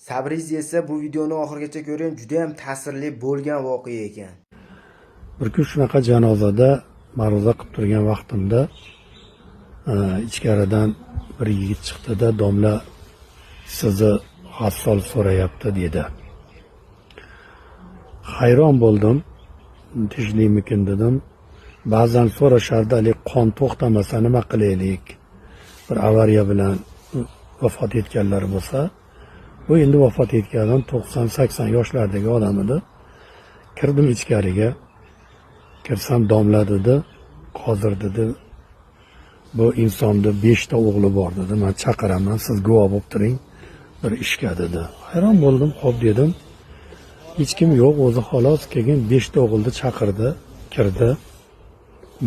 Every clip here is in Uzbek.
Sabringiz yetsa bu videoni oxirigacha ko'ring, juda ham ta'sirli bo'lgan voqea ekan. Bir kun shunaqa janozada ma'ruza qilib turgan vaqtimda ichkaridan bir yigit chiqdi-da, domla sizni g'assol so'rayapti dedi. Hayron bo'ldim. Tinchlikmikin dedim. Ba'zan so'rashardi, qon to'xtamasa nima qilaylik? Bir avariya bilan vafot etganlar bo'lsa, bu endi vafot etgan odam 90-80 yoshlardagi odam edi. Kirdim ichkariga. Kirsam domla dedi, hozir dedi, bu insonni 5 ta o'g'li bor dedi. Men chaqiraman, siz guvoh bo'lib turing bir ishga dedi. Hayron bo'ldim, xo'p dedim. Hech kim yo'q, o'zi xolos keyin 5 ta o'g'ilni chaqirdi, kirdi.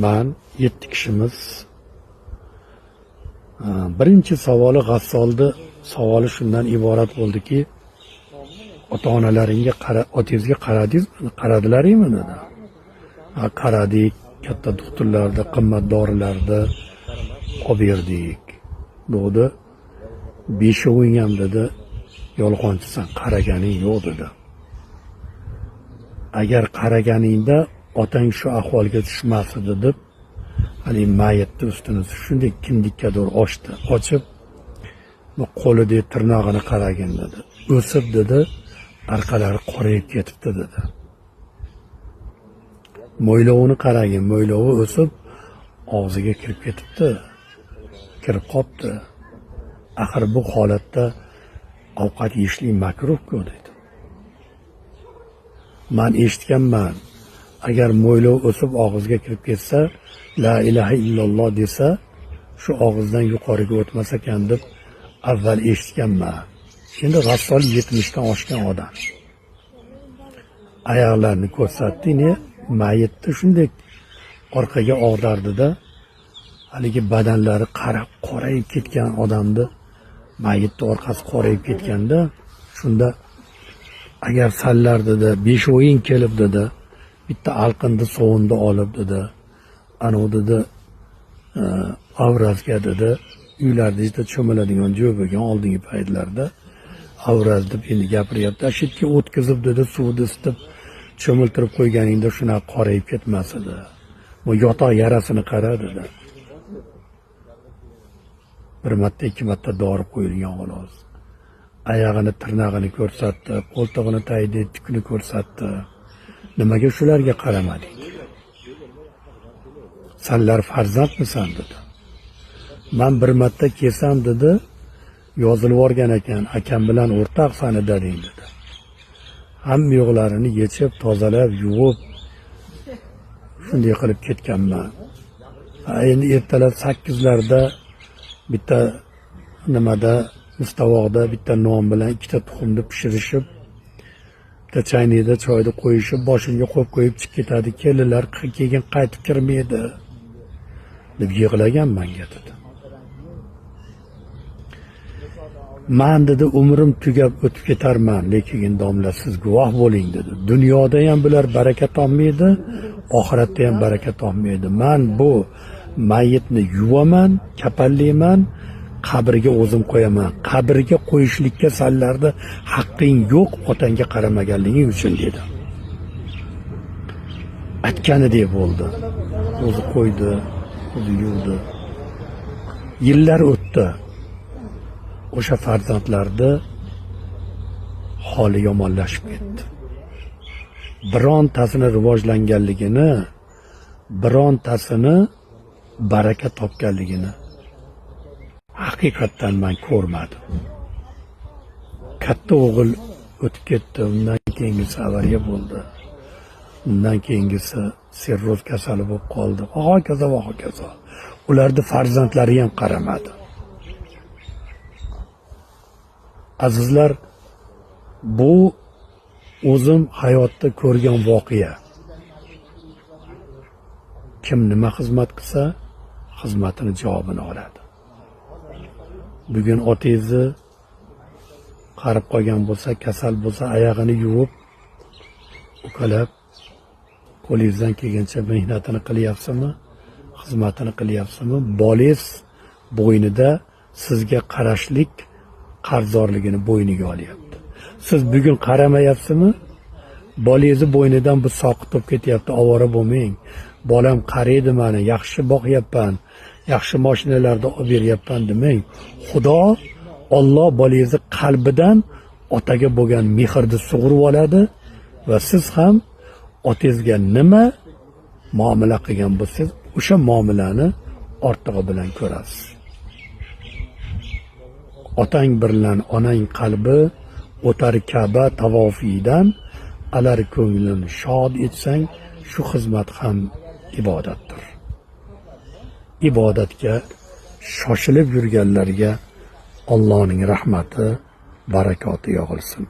Men 7 kishimiz. Birinchi savoli G'assolni savoli shundan iborat bo'ldiki, ota-onalaringga otangizga qaradilaringmi dedi. Qaradik, katta doktorlarda, qimmat dorilarda olib berdik. Dedi, 5-oving ham dedi, yolg'onchisan, qaraganing yo'q dedi. Agar qaraganingda otang shu ahvolga tushmasdi deb, mayitni ustini shunday kindikkadir ochdi. Ochib, bu qo'lida tirnog'ini qaragin dedi. O'sib dedi, orqalari qorayib ketibdi dedi. Mo'ylovini qaragin, mo'ylovi o'sib, og'ziga kirib ketibdi. Kirib qopti. Axir bu holatda ovqat yeyishlik makruh-ku dedi. Men eshitganman, agar mo'ylov o'sib og'izga kirib ketsa, la ilaha illalloh desa, shu og'izdan yuqoriga o'tmas ekan deb avval eshitganman. Endi G'assol 70 dan oshgan odam. Oyoqlarini ko'rsatdi, mayitni shunday orqaga og'dardida, haligi badanlari qorayib ketgan odamni mayitni orqasi qorayib ketganda, shunda agar sallar dedi, 5 o'yin kelib dedi, bitta alqinni sovunni olib dedi, ana dedi, avrazga dedi, uylarda ichida cho'miladigan joy bo'lgan oldingi paytlarda avraz deb endi gapiryapti. Ashitga o'tkazib dedi, suvni isitib cho'miltirib qo'yganingda shunaqa qorayib ketmas edi. Bu yotoq yarasini qara dedi. Bir marta, 2 marta dori qo'yilgan xolos. Oyog'ini, tirnog'ini ko'rsatdi, qo'ltig'ini taydi, tukini ko'rsatdi. Nimaga shularga qaramadik? Sanlar farzandmisan dedi. Men bir marta kelsam dedi, yozilib o'rgan ekan, akam bilan o'rtaq sani dading dedi. Hamma yo'qlarini yechib, tozalab, yuvib shunday qilib ketganman. Endi ertalab 8larda bitta nimada mustavoqda bitta non bilan 2 ta tuxumni pishirishib, bitta chaynakda choyni qo'yishib, boshimga qo'yib qo'yib chiqib ketadi. Kelinlar keyin qaytib kirmaydi deb yig'lagan menga dedi. Men dedi, umrim tugab o'tib ketarman, lekin domla siz guvoh bo'ling dedi. Dunyoda ham bular baraka topmaydi, oxiratda ham baraka topmaydi. Men bu mayitni yuvaman, kapallayman, qabrga o'zim qo'yaman. Qabrga qo'yishlikka sanlarda haqqing yo'q, otangga qaramaganliging uchun dedi. Aytganidek bo'ldi. O'zi qo'ydi, o'zi yuvdi. Yillar o'tdi. O'sha farzandlarni holi yomonlashib ketdi. Birontasini rivojlanganligini, birontasini baraka topganligini haqiqatdan men ko'rmadim. Katta o'g'il o'tib ketdi, undan keyingisi avariya bo'ldi. Undan keyingisi sirroz kasali bo'lib qoldi. Hokazo va hokazo. Ularning farzandlari ham qaramadi. Azizlar, bu o'zim hayotda ko'rgan voqea. Kim nima xizmat qilsa, xizmatini javobini oladi. Bugun otangizni qarib qolgan bo'lsa, kasal bo'lsa, oyog'ini yuvib, uqalab, qo'lingizdan kelgancha mehnatini qilyapsizmi, xizmatini qilyapsizmi? Bolangiz bo'ynida sizga qarashlik qarzdorligini bo'yniga olyapti. Siz bugun qaramayapsizmi? Bolangizni bo'ynidan bir soqitib ketyapti, ovora bo'lmang. Bolam qaraydi meni, yaxshi boqyapman, yaxshi mashinalarda olib beryapman demang. Xudo, Alloh bolangizni qalbidan otaga bo'lgan mehrni sug'urib oladi va siz ham otangizga nima muomala qilgan bo'lsangiz, o'sha muomalani ortig'i bilan ko'rasiz. Otang bilan onang qalbi o'tar Ka'ba tavofidan alar ko'nglini shod etsang, shu xizmat ham ibodatdir. Ibodatga shoshilib yurganlarga Allohning rahmati, barakoti yog'ilsin.